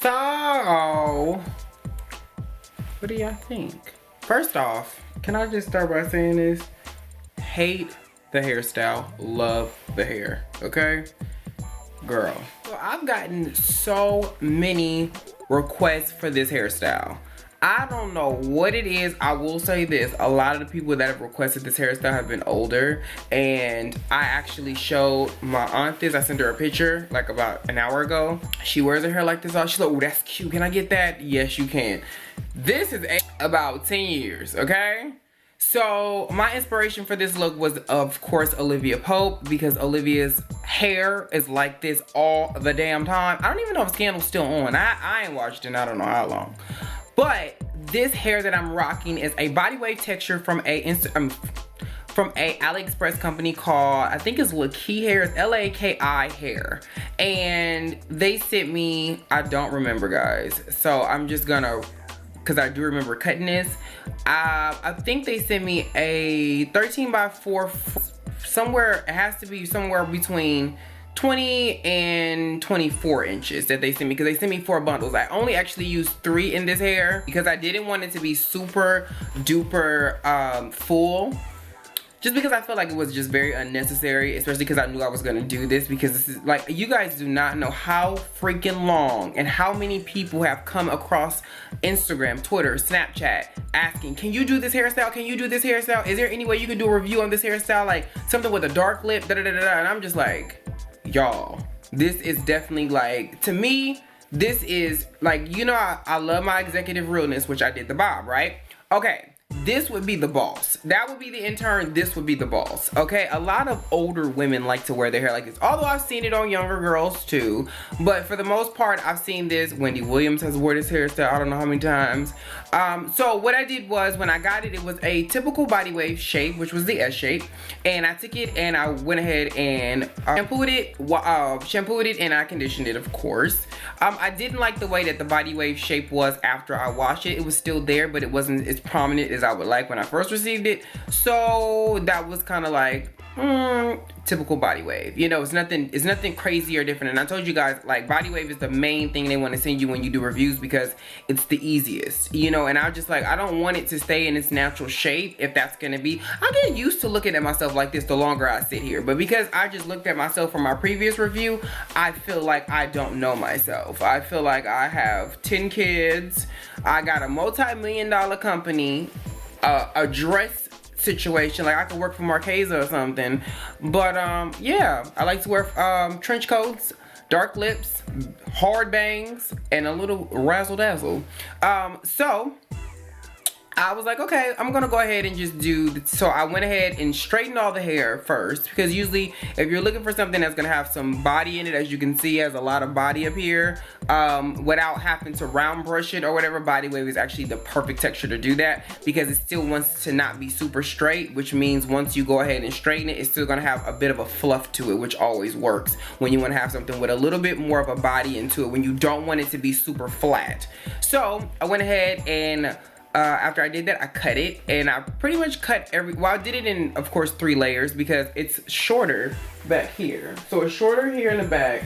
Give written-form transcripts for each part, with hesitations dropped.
So, what do y'all think? First off, can I just start by saying this? Hate the hairstyle, love the hair, okay? Girl. So I've gotten so many requests for this hairstyle. I don't know what it is. I will say this, a lot of the people that have requested this hairstyle have been older, and I actually showed my aunt this. I sent her a picture like about an hour ago. She wears her hair like this all. She's like, oh, that's cute. Can I get that? Yes, you can. This is about 10 years, okay? So my inspiration for this look was, of course, Olivia Pope, because Olivia's hair is like this all the damn time. I don't even know if Scandal's still on. I ain't watched it in I don't know how long. But this hair that I'm rocking is a body wave texture from a AliExpress company called, I think it's LAKIHAIR, it's LAKIHAIR. And they sent me, I don't remember, guys. So I'm just gonna, because I do remember cutting this. I think they sent me a 13 by 4, somewhere, it has to be somewhere between 20 and 24 inches that they sent me, because they sent me 4 bundles. I only actually used 3 in this hair because I didn't want it to be super duper full. Just because I felt like it was just very unnecessary, especially because I knew I was gonna do this, because this is like, you guys do not know how freaking long and how many people have come across Instagram, Twitter, Snapchat asking, can you do this hairstyle? Can you do this hairstyle? Is there any way you can do a review on this hairstyle? Like something with a dark lip, da da da da. And I'm just like, y'all, this is definitely like, to me, this is like, you know, I love my executive realness, which I did the bob, right? Okay. This would be the boss. That would be the intern. This would be the boss. Okay, a lot of older women like to wear their hair like this, although I've seen it on younger girls too. But for the most part, I've seen this. Wendy Williams has worn this hairstyle I don't know how many times. So what I did was, when I got it, it was a typical body wave shape, which was the S shape, and I took it and I went ahead and shampooed it and I conditioned it, of course. I didn't like the way that the body wave shape was after I washed it. It was still there, but it wasn't as prominent as I would like when I first received it. So that was kind of like typical body wave. You know, it's nothing crazy or different. And I told you guys, like, body wave is the main thing they want to send you when you do reviews, because it's the easiest, you know. And I was just like, I don't want it to stay in its natural shape if that's gonna be. I get used to looking at myself like this the longer I sit here, but because I just looked at myself from my previous review, I feel like I don't know myself. I feel like I have 10 kids, I got a multi-million-dollar company, a dress situation, like I could work for Marquesa or something. But yeah, I like to wear trench coats, dark lips, hard bangs, and a little razzle dazzle. So I was like, okay, I'm gonna go ahead and just do, so I went ahead and straightened all the hair first, because usually if you're looking for something that's gonna have some body in it, as you can see, has a lot of body up here, without having to round brush it or whatever, body wave is actually the perfect texture to do that, because it still wants to not be super straight, which means once you go ahead and straighten it, it's still gonna have a bit of a fluff to it, which always works when you wanna have something with a little bit more of a body into it, when you don't want it to be super flat. So I went ahead and after I did that, I cut it, and I pretty much cut well, I did it in, of course, 3 layers, because it's shorter back here. So it's shorter here in the back,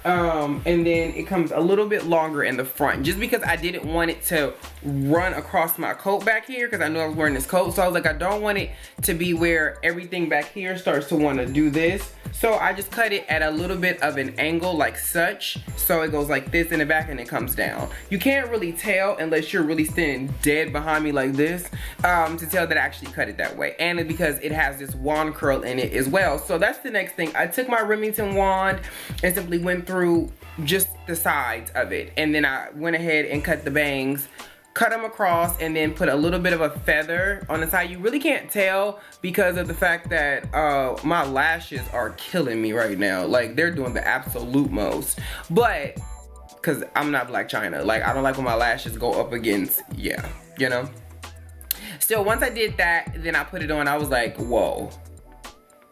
and then it comes a little bit longer in the front, just because I didn't want it to run across my coat back here, because I knew I was wearing this coat. So I was like, I don't want it to be where everything back here starts to want to do this. So I just cut it at a little bit of an angle, like such. So it goes like this in the back and it comes down. You can't really tell unless you're really standing dead behind me like this, to tell that I actually cut it that way. And because it has this wand curl in it as well. So that's the next thing. I took my Remington wand and simply went through just the sides of it. And then I went ahead and cut the bangs, cut them across, and then put a little bit of a feather on the side. You really can't tell because of the fact that my lashes are killing me right now. Like, they're doing the absolute most. But because I'm not Black China, like, I don't like when my lashes go up against, yeah, you know. Still, once I did that, then I put it on, I was like, whoa,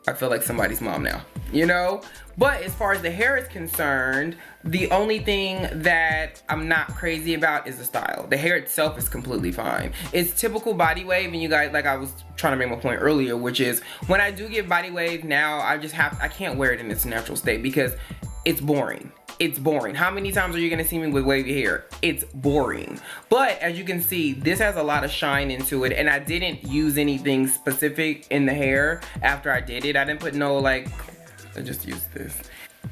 I feel like somebody's mom now, you know. But as far as the hair is concerned, the only thing that I'm not crazy about is the style. The hair itself is completely fine. It's typical body wave, and you guys, like I was trying to make my point earlier, which is when I do get body wave now, I can't wear it in its natural state because it's boring. it's boring. How many times are you gonna see me with wavy hair? It's boring. But as you can see, this has a lot of shine into it, and I didn't use anything specific in the hair after I did it. I didn't put no like, I just used this.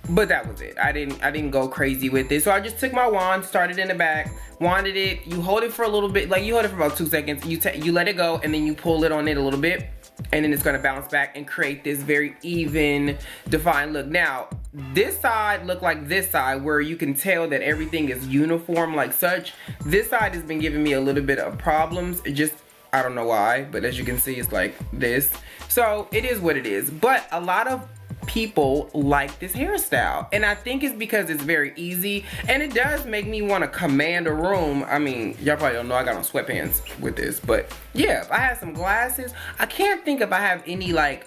But that was it. I didn't go crazy with it. So I just took my wand, started in the back, wanded it. You hold it for a little bit, like you hold it for about 2 seconds. You let it go, and then you pull it on it a little bit, and then it's gonna bounce back and create this very even, defined look. Now, this side looked like this side, where you can tell that everything is uniform like such. This side has been giving me a little bit of problems. It just, I don't know why, but as you can see, it's like this. So it is what it is. But a lot of people like this hairstyle, and I think it's because it's very easy, and it does make me want to command a room. I mean, y'all probably don't know I got on sweatpants with this, but yeah, if I had some glasses, I can't think if I have any like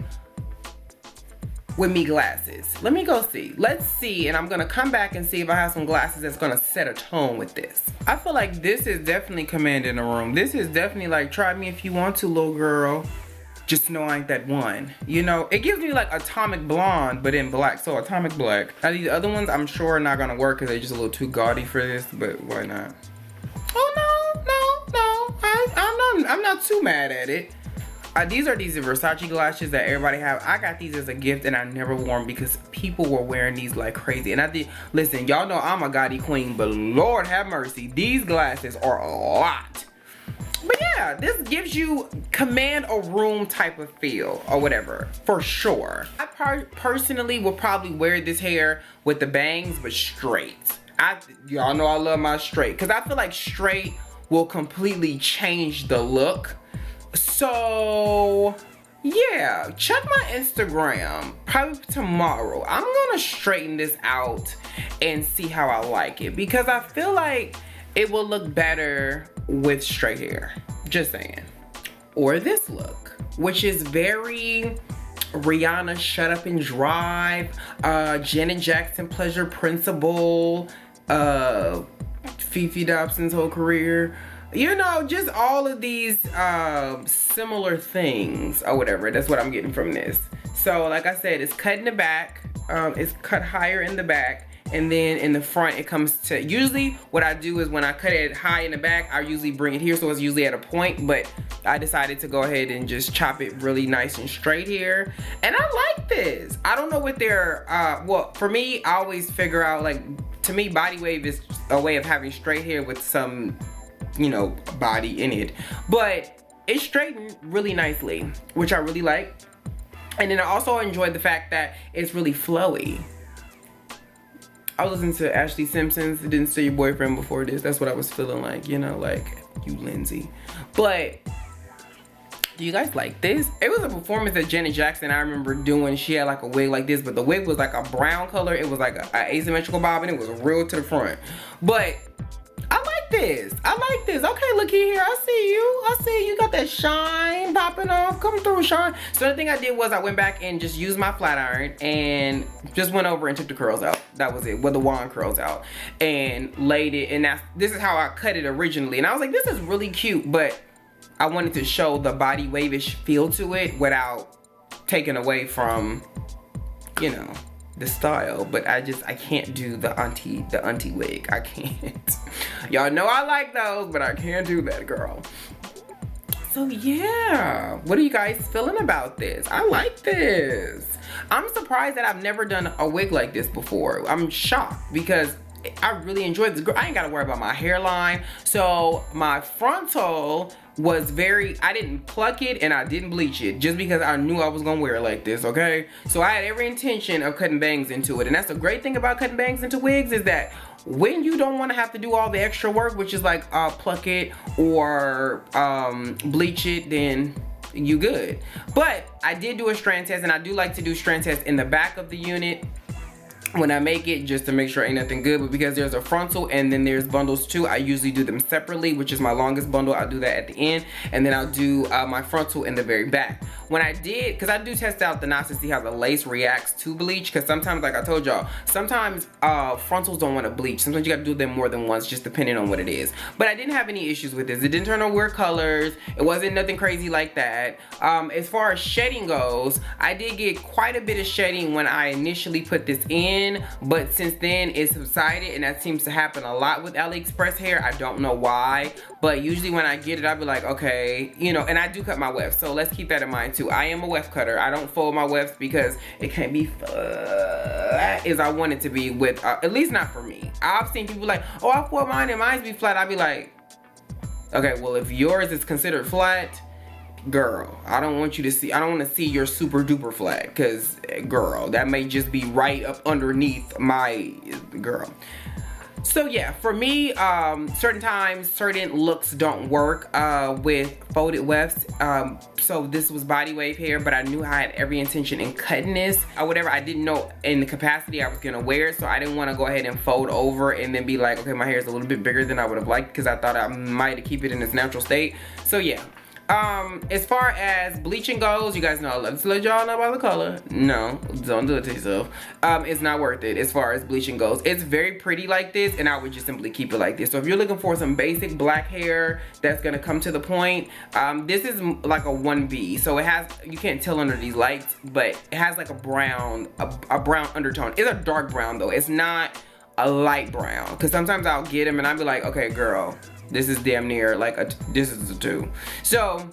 with me glasses. Let me go see. Let's see, and I'm gonna come back and see if I have some glasses that's gonna set a tone with this. I feel like this is definitely commanding a room. This is definitely like, try me if you want to, little girl. Just know I ain't that one. You know, it gives me like Atomic Blonde, but in black. So Atomic Black. Now these other ones, I'm sure are not gonna work because they're just a little too gaudy for this, but why not? Oh no. I'm not too mad at it. These are these Versace glasses that everybody have. I got these as a gift and I never wore them because people were wearing these like crazy. And I did, listen, y'all know I'm a gaudy queen, but Lord have mercy, these glasses are a lot. But yeah, this gives you command a room type of feel or whatever, for sure. I personally will probably wear this hair with the bangs, but straight. Y'all know I love my straight, because I feel like straight will completely change the look. So yeah, check my Instagram probably tomorrow. I'm gonna straighten this out and see how I like it, because I feel like it will look better with straight hair, just saying. Or this look, which is very Rihanna, Shut Up and Drive, Janet Jackson, Pleasure Principle, Fifi Dobson's whole career. You know, just all of these similar things or whatever. That's what I'm getting from this. So like I said, it's cut in the back, it's cut higher in the back, and then in the front it comes to, usually what I do is when I cut it high in the back, I usually bring it here, so it's usually at a point, but I decided to go ahead and just chop it really nice and straight here. And I like this. I don't know what they're, well, for me, I always figure out, like, to me, body wave is a way of having straight hair with some, you know, body in it. But it's straightened really nicely, which I really like. And then I also enjoy the fact that it's really flowy. I was listening to Ashley Simpson's Didn't Steal Your Boyfriend before this. That's what I was feeling like, you know, like, you Lindsay. But do you guys like this? It was a performance that Janet Jackson, I remember doing. She had like a wig like this, but the wig was like a brown color. It was like a asymmetrical bob, and it was real to the front. But I like this. I like this. Okay, look here. I see you. I see you got that shine popping off. Come through, shine. So the thing I did was I went back and just used my flat iron and just went over and took the curls out. That was it. With the wand curls out. And laid it. And this is how I cut it originally. And I was like, this is really cute. But I wanted to show the body wave-ish feel to it without taking away from, you know, the style. But I can't do the auntie wig. I can't. Y'all know I like those, but I can't do that, girl. So yeah, what are you guys feeling about this? I like this. I'm surprised that I've never done a wig like this before. I'm shocked because I really enjoyed this. Girl, I ain't gotta worry about my hairline. So my frontal was I didn't pluck it and I didn't bleach it just because I knew I was gonna wear it like this, okay? So I had every intention of cutting bangs into it. And that's the great thing about cutting bangs into wigs, is that when you don't want to have to do all the extra work, which is like pluck it or bleach it, then you good. But I did do a strand test, and I do like to do strand tests in the back of the unit when I make it, just to make sure ain't nothing good. But because there's a frontal and then there's bundles too, I usually do them separately, which is my longest bundle. I'll do that at the end, and then I'll do my frontal in the very back. When I did, because I do test out the knots to see how the lace reacts to bleach, because sometimes, like I told y'all, sometimes frontals don't want to bleach. Sometimes you got to do them more than once, just depending on what it is. But I didn't have any issues with this. It didn't turn on weird colors. It wasn't nothing crazy like that. As far as shedding goes, I did get quite a bit of shedding when I initially put this in. then, but since then it subsided, and that seems to happen a lot with AliExpress hair. I don't know why, but usually when I get it, I'll be like, okay, you know, and I do cut my wefts, so let's keep that in mind too. I am a weft cutter. I don't fold my wefts because it can't be flat as I want it to be with, at least not for me. I've seen people like, oh, I fold mine and mine be flat. I'll be like, okay, well, if yours is considered flat, girl, I don't want you to see, I don't want to see your super duper flat, because girl, that may just be right up underneath my girl. So yeah, for me, certain times, certain looks don't work with folded wefts. So this was body wave hair, but I knew I had every intention in cutting this or whatever. I didn't know in the capacity I was gonna wear it, so I didn't want to go ahead and fold over and then be like, okay, my hair is a little bit bigger than I would have liked, because I thought I might keep it in its natural state. So yeah. As far as bleaching goes, you guys know I love to let y'all know about the color. No, don't do it to yourself. It's not worth it as far as bleaching goes. It's very pretty like this, and I would just simply keep it like this. So if you're looking for some basic black hair that's gonna come to the point, this is like a 1B. So it has, you can't tell under these lights, but it has like a brown undertone. It's a dark brown though. It's not a light brown, because sometimes I'll get them and I'll be like, okay, girl, this is damn near like this is a 2. So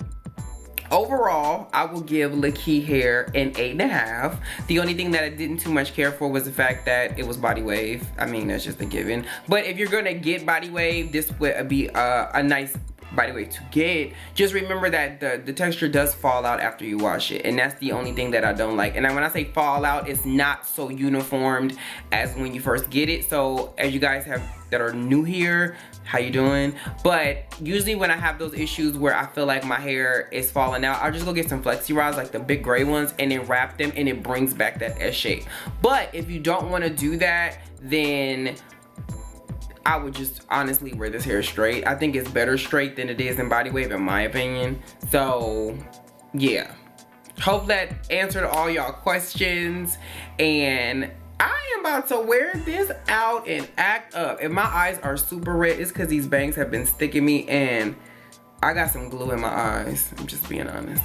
overall, I will give LAKIHAIR an 8.5. The only thing that I didn't too much care for was the fact that it was body wave. I mean, that's just a given. But if you're gonna get body wave, this would be a nice body wave to get. Just remember that the texture does fall out after you wash it, and that's the only thing that I don't like. And when I say fall out, it's not so uniformed as when you first get it. So as you guys that are new here, how you doing? But usually when I have those issues where I feel like my hair is falling out, I'll just go get some flexi rods, like the big gray ones, and then wrap them, and it brings back that S shape. But if you don't want to do that, then I would just honestly wear this hair straight. I think it's better straight than it is in body wave, in my opinion. So yeah, hope that answered all y'all questions, and I am about to wear this out and act up. If my eyes are super red, it's because these bangs have been sticking me, and I got some glue in my eyes. I'm just being honest.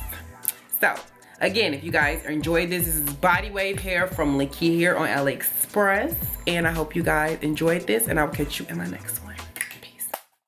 So again, if you guys enjoyed this is body wave hair from LAKIHAIR on AliExpress, and I hope you guys enjoyed this, and I'll catch you in my next one.